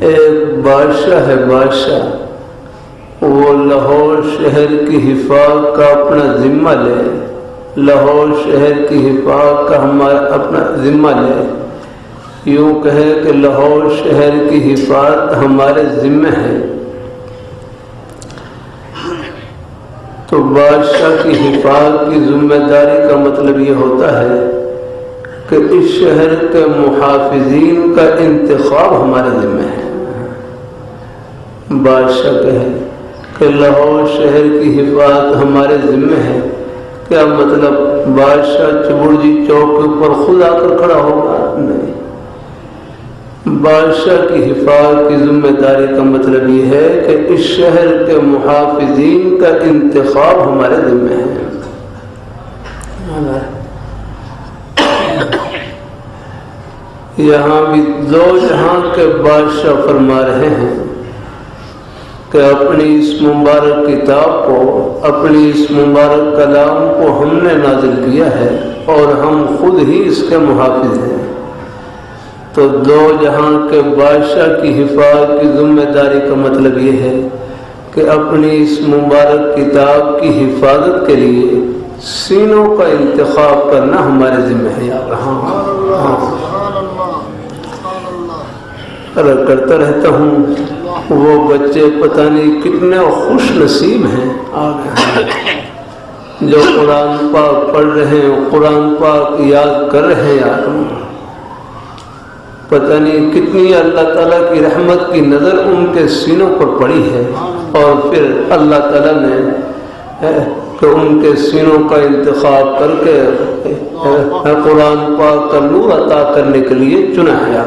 ایک بادشاہ ہے، بادشاہ، وہ لاہور شہر کی حفاظت کا اپنا ذمہ لے، لاہور شہر کی حفاظت کا ہمارا اپنا ذمہ لے، یوں کہے کہ لاہور شہر کی حفاظت ہمارے ذمہ ہے، تو بادشاہ کی حفاظت کی ذمہ داری کا مطلب یہ ہوتا ہے کہ اس شہر کے محافظین کا انتخاب ہمارے ذمہ ہے۔ بادشاہ کہے کہ لاہور شہر کی حفاظت ہمارے ذمہ ہے، کیا مطلب بادشاہ چبڑجی چوک کے اوپر خود آ کر کھڑا ہوگا؟ نہیں، بادشاہ کی حفاظت کی ذمہ داری کا مطلب یہ ہے کہ اس شہر کے محافظین کا انتخاب ہمارے ذمہ ہے۔ یہاں بھی دو جہاں کے بادشاہ فرما رہے ہیں کہ اپنی اس مبارک کتاب کو، اپنی اس مبارک کلام کو ہم نے نازل کیا ہے اور ہم خود ہی اس کے محافظ ہیں، تو دو جہاں کے بادشاہ کی حفاظت کی ذمہ داری کا مطلب یہ ہے کہ اپنی اس مبارک کتاب کی حفاظت کے لیے سینوں کا انتخاب کرنا ہمارے ذمہ ہے۔ کرتا رہتا ہوں، وہ بچے پتہ نہیں کتنے خوش نصیب ہیں جو قرآن پاک پڑھ رہے ہیں، قرآن پاک یاد کر رہے ہیں، یار پتہ نہیں کتنی اللہ تعالیٰ کی رحمت کی نظر ان کے سینوں پر پڑی ہے، اور پھر اللہ تعالیٰ نے کہ ان کے سینوں کا انتخاب کر کے قرآن پاک کا نور عطا کرنے کے لیے چنا ہے۔